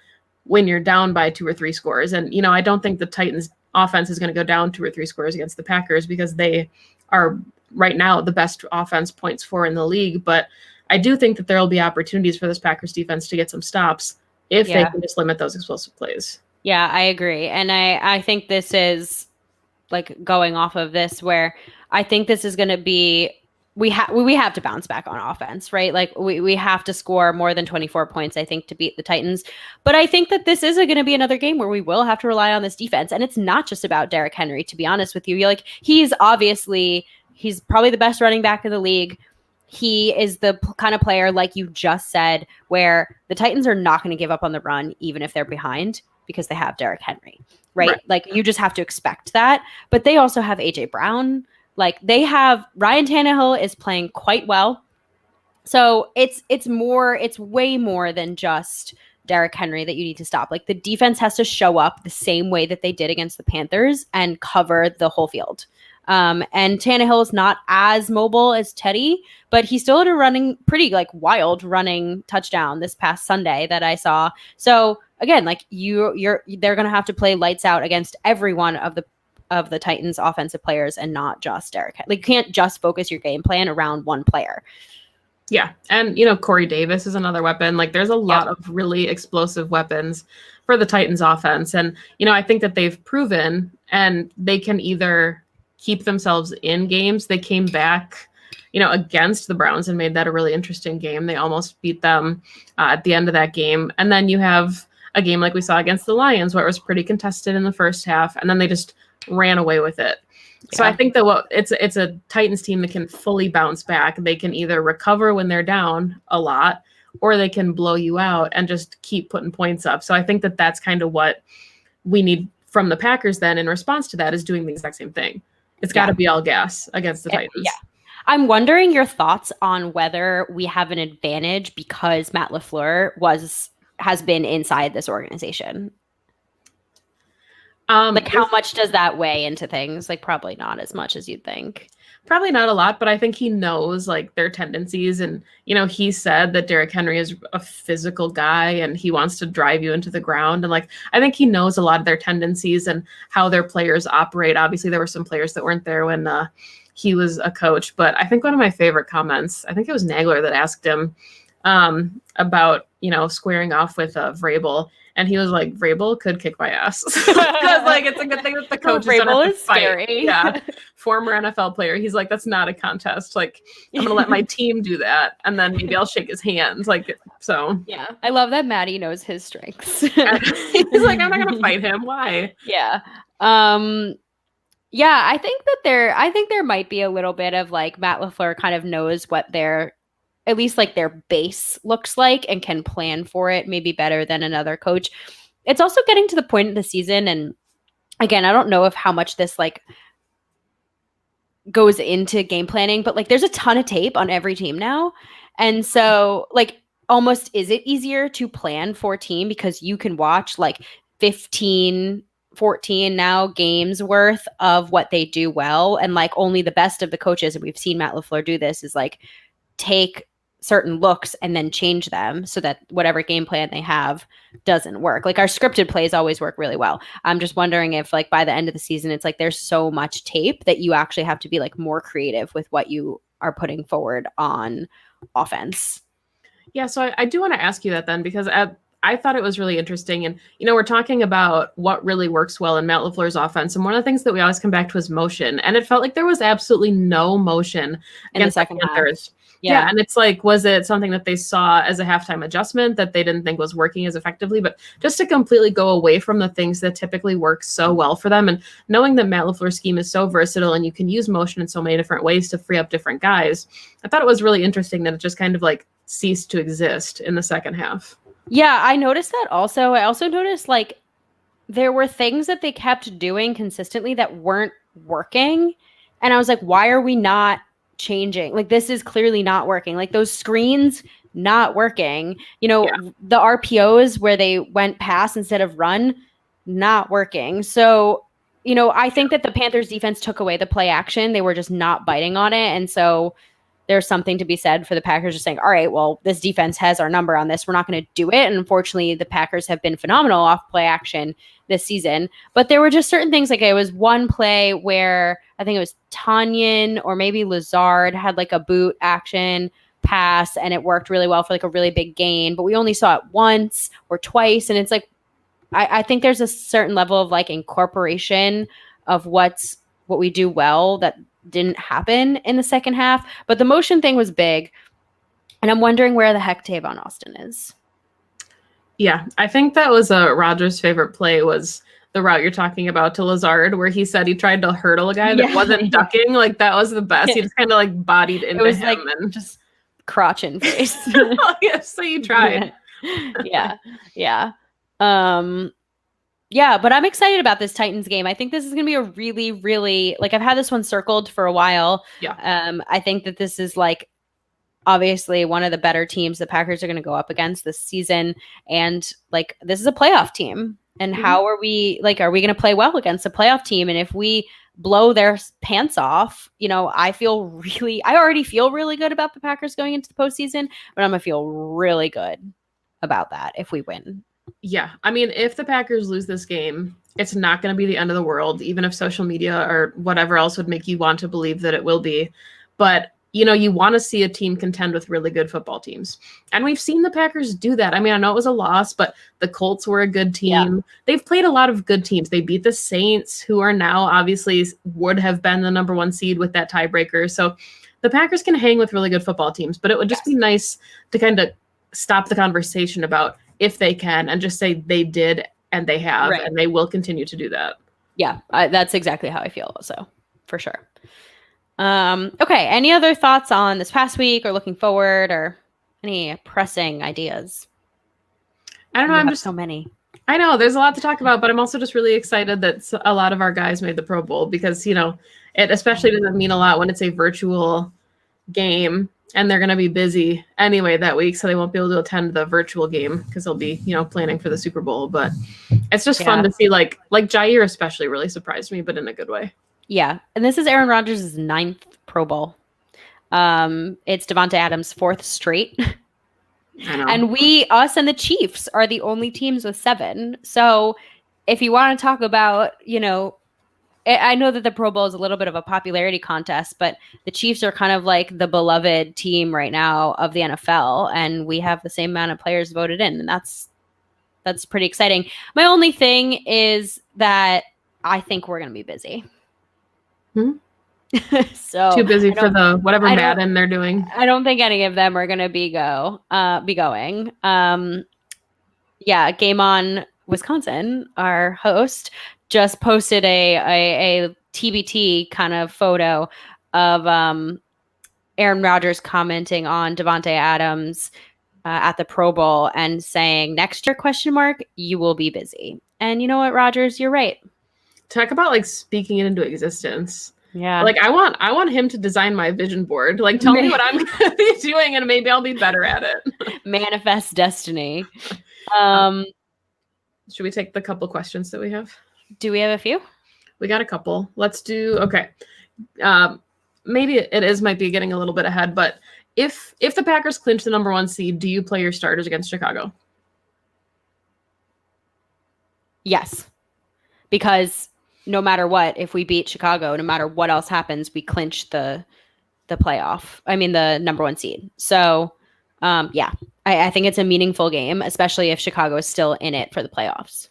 when you're down by 2 or 3 scores. And, I don't think the Titans offense is going to go down 2 or 3 scores against the Packers because they are right now the best offense points for in the league. But I do think that there will be opportunities for this Packers defense to get some stops if they can just limit those explosive plays. Yeah, I agree. And I think this is like going off of this where I think this is going to be, we have to bounce back on offense, right? Like we have to score more than 24 points, I think, to beat the Titans. But I think that this is going to be another game where we will have to rely on this defense. And it's not just about Derrick Henry, to be honest with you. You're like, he's probably the best running back in the league. He is the kind of player, like you just said, where the Titans are not going to give up on the run, even if they're behind, because they have Derrick Henry, right? Like you just have to expect that. But they also have AJ Brown. Like they have Ryan Tannehill is playing quite well. So it's way more than just Derrick Henry that you need to stop. Like the defense has to show up the same way that they did against the Panthers and cover the whole field. And Tannehill is not as mobile as Teddy, but he still had a running pretty like wild running touchdown this past Sunday that I saw. So again, like they're going to have to play lights out against every one of the Titans offensive players and not just Derrick. Like you can't just focus your game plan around one player. Yeah. And, Corey Davis is another weapon. Like there's a lot of really explosive weapons for the Titans offense. And, I think that they've proven and they can either keep themselves in games. They came back, against the Browns and made that a really interesting game. They almost beat them at the end of that game. And then you have a game like we saw against the Lions where it was pretty contested in the first half. And then they just ran away with it. Yeah. So I think that it's a Titans team that can fully bounce back. They can either recover when they're down a lot, or they can blow you out and just keep putting points up. So I think that that's kind of what we need from the Packers then in response to that, is doing the exact same thing. It's got to be all gas against the Titans. Yeah. I'm wondering your thoughts on whether we have an advantage because Matt LaFleur has been inside this organization. Like how much does that weigh into things? Like probably not as much as you'd think. Probably not a lot, but I think he knows like their tendencies. And, he said that Derrick Henry is a physical guy and he wants to drive you into the ground. And like, I think he knows a lot of their tendencies and how their players operate. Obviously there were some players that weren't there when he was a coach, but I think one of my favorite comments, I think it was Nagler that asked him about, squaring off with Vrabel. And he was like, Vrabel could kick my ass. Because like it's a good thing that the coach Vrabel is scary. Yeah. Former NFL player. He's like, that's not a contest. Like, I'm gonna let my team do that. And then maybe I'll shake his hands. Like, so yeah. I love that Maddie knows his strengths. He's like, I'm not gonna fight him. Why? Yeah. Yeah, I think there might be a little bit of like Matt LaFleur kind of knows what at least like their base looks like and can plan for it maybe better than another coach. it's also getting to the point of the season, and again, I don't know if how much this like goes into game planning, but like there's a ton of tape on every team now. And so like almost is it easier to plan for a team because you can watch like 15, 14 now games worth of what they do well, and like only the best of the coaches, and we've seen Matt LaFleur do this, is like take certain looks and then change them so that whatever game plan they have doesn't work. Like our scripted plays always work really well. I'm just wondering if like by the end of the season, it's like there's so much tape that you actually have to be like more creative with what you are putting forward on offense. Yeah, so I do want to ask you that then, because I thought it was really interesting. And, we're talking about what really works well in Matt LaFleur's offense. And one of the things that we always come back to is motion. And it felt like there was absolutely no motion in the second half. Yeah. And it's like, was it something that they saw as a halftime adjustment that they didn't think was working as effectively? But just to completely go away from the things that typically work so well for them, and knowing that Matt LaFleur's scheme is so versatile and you can use motion in so many different ways to free up different guys, I thought it was really interesting that it just kind of like ceased to exist in the second half. Yeah, I noticed that also. I also noticed like there were things that they kept doing consistently that weren't working. And I was like, why are we not changing? Like, this is clearly not working. Like those screens not working. The RPOs where they went pass instead of run, not working. So, I think that the Panthers defense took away the play action. They were just not biting on it. And so there's something to be said for the Packers just saying, all right, well, this defense has our number on this. We're not going to do it. And unfortunately, the Packers have been phenomenal off play action this season. But there were just certain things, like it was one play where I think it was Tanyan or maybe Lazard had like a boot action pass, and it worked really well for like a really big gain. But we only saw it once or twice. And it's like, I think there's a certain level of like incorporation of what we do well that didn't happen in the second half. But the motion thing was big, and I'm wondering where the heck Tavon Austin is. Yeah, I think that was Rodgers' favorite play, was the route you're talking about to Lazard, where he said he tried to hurdle a guy that wasn't ducking. Like that was the best. He just kind of like bodied into him, like, and just crotch in face. Yes, so you tried. Yeah. Yeah, but I'm excited about this Titans game. I think this is going to be a really, really, like I've had this one circled for a while. Yeah. I think that this is like obviously one of the better teams the Packers are going to go up against this season. And like, this is a playoff team. And how are we going to play well against a playoff team? And if we blow their pants off, I already feel really good about the Packers going into the postseason, but I'm going to feel really good about that if we win. Yeah. I mean, if the Packers lose this game, it's not going to be the end of the world, even if social media or whatever else would make you want to believe that it will be. But, you want to see a team contend with really good football teams. And we've seen the Packers do that. I mean, I know it was a loss, but the Colts were a good team. Yeah. They've played a lot of good teams. They beat the Saints, who are now obviously would have been the number 1 seed with that tiebreaker. So the Packers can hang with really good football teams, but it would just be nice to kind of stop the conversation about if they can and just say they did and they have, and they will continue to do that. Yeah, that's exactly how I feel also, for sure. Okay, any other thoughts on this past week or looking forward, or any pressing ideas? I don't know. I'm just so many. I know there's a lot to talk about, but I'm also just really excited that a lot of our guys made the Pro Bowl, because, it especially doesn't mean a lot when it's a virtual game. And they're going to be busy anyway that week, so they won't be able to attend the virtual game because they'll be, planning for the Super Bowl. But it's just fun to see, like Jair especially really surprised me, but in a good way. Yeah, and this is Aaron Rodgers' 9th Pro Bowl. It's Davante Adams' 4th straight. I know. And us and the Chiefs are the only teams with 7. So if you want to talk about, I know that the Pro Bowl is a little bit of a popularity contest, but the Chiefs are kind of like the beloved team right now of the NFL, and we have the same amount of players voted in, and that's pretty exciting. My only thing is that I think we're going to be busy. So too busy for the whatever Madden they're doing. I don't think any of them are going to be going. Game On Wisconsin, our host, just posted a TBT kind of photo of Aaron Rodgers commenting on Davante Adams' at the Pro Bowl and saying, next year, ? You will be busy. And you know what, Rodgers, you're right. Talk about like speaking it into existence. Yeah. Like I want him to design my vision board. Like tell me what I'm going to be doing and maybe I'll be better at it. Manifest destiny. Should we take the couple questions that we have? Do we have a few? We got a couple. Let's do, okay. Maybe it might be getting a little bit ahead, but if the Packers clinch the number 1 seed, do you play your starters against Chicago? Yes. Because no matter what, if we beat Chicago, no matter what else happens, we clinch the playoff. I mean, the number 1 seed. So, yeah, I think it's a meaningful game, especially if Chicago is still in it for the playoffs.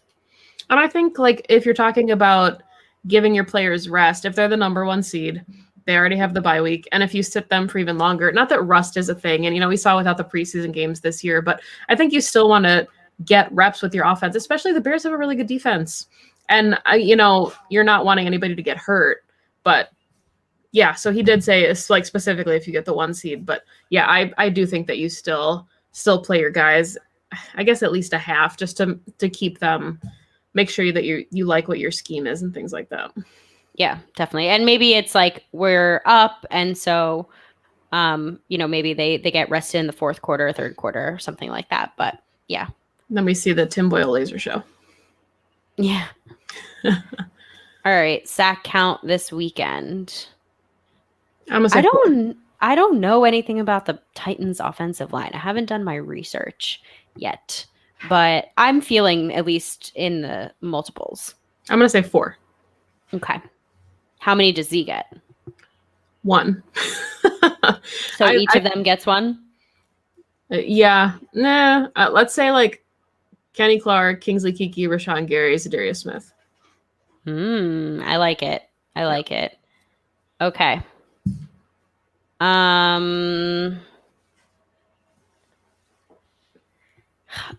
And I think, like, if you're talking about giving your players rest, if they're the number 1 seed, they already have the bye week. And if you sit them for even longer, not that rust is a thing. And, we saw without the preseason games this year, but I think you still want to get reps with your offense, especially the Bears have a really good defense. And, you're not wanting anybody to get hurt. But, yeah, so he did say it's like specifically if you get the 1 seed. But, yeah, I do think that you still play your guys, I guess at least a half, just to keep them, make sure that you like what your scheme is and things like that. Yeah, definitely. And maybe it's like we're up, and so, maybe they get rested in the 4th quarter, 3rd quarter, or something like that. But, yeah. Then we see the Tim Boyle laser show. Yeah. All right, sack count this weekend. I don't know anything about the Titans offensive line. I haven't done my research yet, but I'm feeling at least in the multiples. I'm going to say 4. Okay. How many does Z get? 1. So each of them gets 1? Yeah. Nah. Let's say like Kenny Clark, Kingsley Keke, Rashawn Gary, Zadarius Smith. I like it. I like it. Okay.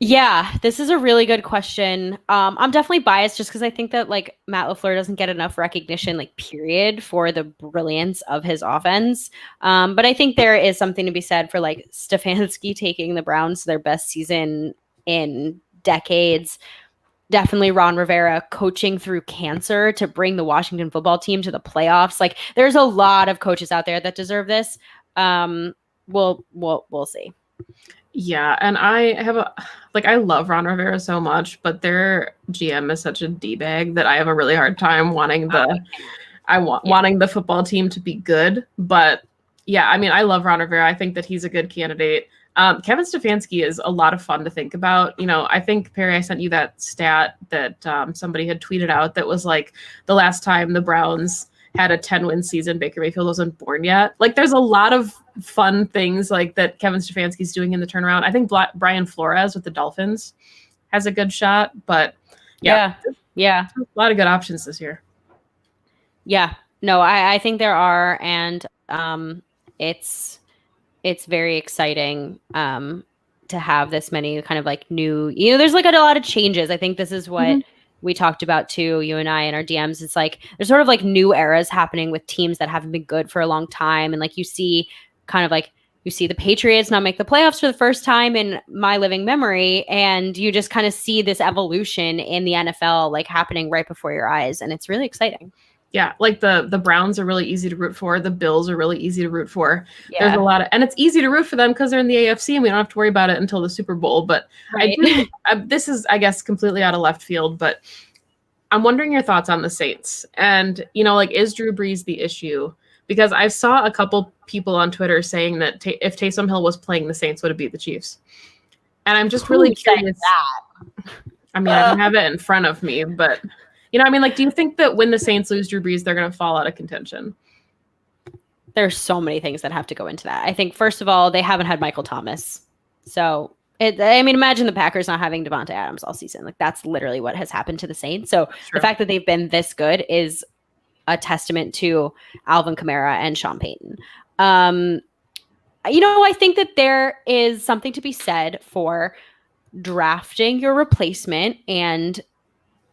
Yeah, this is a really good question. I'm definitely biased just because I think that like Matt LaFleur doesn't get enough recognition, like period, for the brilliance of his offense. But I think there is something to be said for like Stefanski taking the Browns to their best season in decades. Definitely Ron Rivera coaching through cancer to bring the Washington football team to the playoffs. Like there's a lot of coaches out there that deserve this. We'll see. Yeah, and I have I love Ron Rivera so much, but their GM is such a D-bag that I have a really hard time wanting wanting the football team to be good. But yeah, I mean, I love Ron Rivera. I think that he's a good candidate. Kevin Stefanski is a lot of fun to think about. I think, Perri, I sent you that stat that somebody had tweeted out that was like the last time the Browns had a 10-win season, Baker Mayfield wasn't born yet. Like there's a lot of fun things like that Kevin Stefanski's doing in the turnaround. I think Brian Flores with the Dolphins has a good shot, but yeah. A lot of good options this year. Yeah, no, I think there are. And it's very exciting to have this many kind of like new, there's like a lot of changes. I think this is what we talked about too, you and I in our DMs. It's like there's sort of like new eras happening with teams that haven't been good for a long time. And like you see the Patriots not make the playoffs for the first time in my living memory. And you just kind of see this evolution in the NFL like happening right before your eyes. And it's really exciting. Yeah, like the Browns are really easy to root for. The Bills are really easy to root for. Yeah. There's a lot and it's easy to root for them because they're in the AFC and we don't have to worry about it until the Super Bowl. But right. This is, I guess, completely out of left field, but I'm wondering your thoughts on the Saints. And, is Drew Brees the issue? Because I saw a couple people on Twitter saying that if Taysom Hill was playing the Saints, would it beat the Chiefs? And I'm just really curious. That? I mean, I don't have it in front of me, but... do you think that when the Saints lose Drew Brees, they're going to fall out of contention? There's so many things that have to go into that. I think, first of all, they haven't had Michael Thomas. So, imagine the Packers not having Devonta Adams all season. Like, that's literally what has happened to the Saints. So, the fact that they've been this good is a testament to Alvin Kamara and Sean Payton. I think that there is something to be said for drafting your replacement and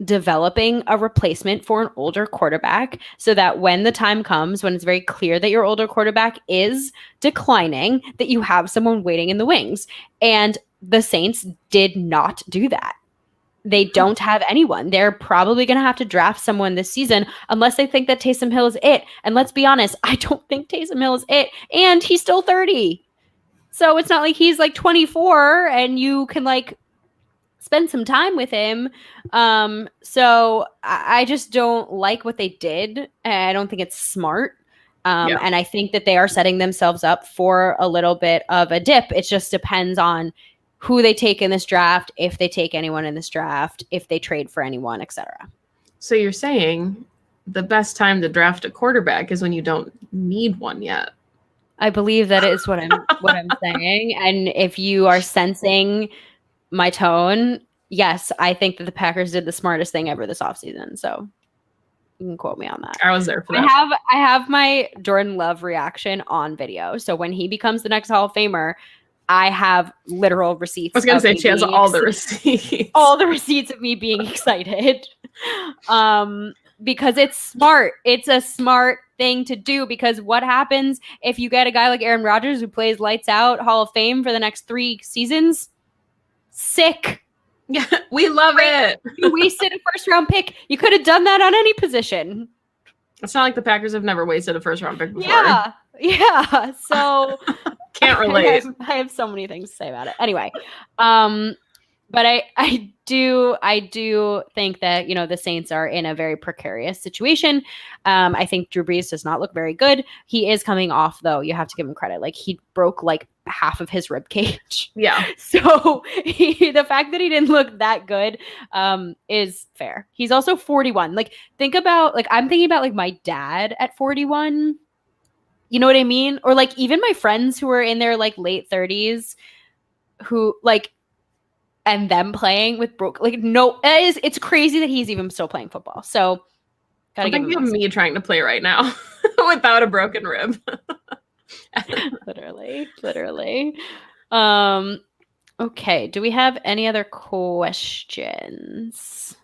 developing a replacement for an older quarterback so that when the time comes, when it's very clear that your older quarterback is declining, that you have someone waiting in the wings. And the Saints did not do that. They don't have anyone. They're probably going to have to draft someone this season unless they think that Taysom Hill is it. And let's be honest, I don't think Taysom Hill is it. And he's still 30. So it's not like he's like 24 and you can like spend some time with him. So I just don't like what they did. I don't think it's smart. And I think that they are setting themselves up for a little bit of a dip. It just depends on who they take in this draft, if they take anyone in this draft, if they trade for anyone, etc. So you're saying the best time to draft a quarterback is when you don't need one yet. I believe that is what I'm saying. And if you are sensing my tone, yes, I think that the Packers did the smartest thing ever this offseason. So you can quote me on that. I was there for that. I have my Jordan Love reaction on video. So when he becomes the next Hall of Famer, I have literal receipts. I was going to say she has all the receipts. All the receipts of me being excited. Because it's smart. It's a smart thing to do, because what happens if you get a guy like Aaron Rodgers who plays lights out, Hall of Fame for the next 3 seasons? Sick. Yeah, we love it. You wasted a first-round pick. You could have done that on any position. It's not like the Packers have never wasted a first-round pick before. Yeah. So can't relate. I have so many things to say about it. Anyway, but I do think that, the Saints are in a very precarious situation. I think Drew Brees does not look very good. He is coming off, though. You have to give him credit. Like, he broke like half of his rib cage. Yeah. So the fact that he didn't look that good is fair. He's also 41. Like, I'm thinking about like my dad at 41. You know what I mean? Or like even my friends who are in their like late 30s who like, and them playing with it's crazy that he's even still playing football. So I think of me trying to play right now without a broken rib. Literally. Okay. Do we have any other questions?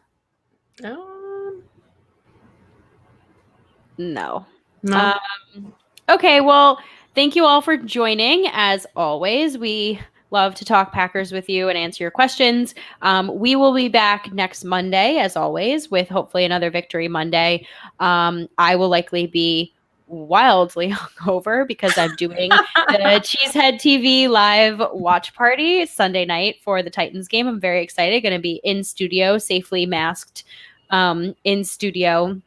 No. Okay. Well, thank you all for joining. As always, we love to talk Packers with you and answer your questions. We will be back next Monday, as always, with hopefully another Victory Monday. I will likely be wildly hungover because I'm doing the Cheesehead TV live watch party Sunday night for the Titans game. I'm very excited. Going to be in studio, safely masked, in studio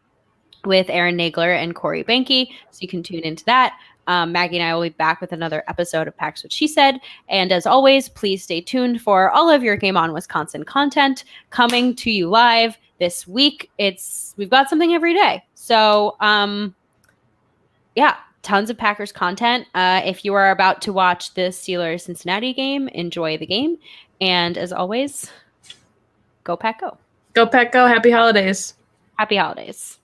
with Aaron Nagler and Corey Banke. So you can tune into that. Maggie and I will be back with another episode of Pax What She Said. And as always, please stay tuned for all of your Game On Wisconsin content coming to you live this week. We've got something every day. So, yeah, tons of Packers content. If you are about to watch the Steelers-Cincinnati game, enjoy the game. And as always, go Pack Go. Go Pack Go. Happy holidays. Happy holidays.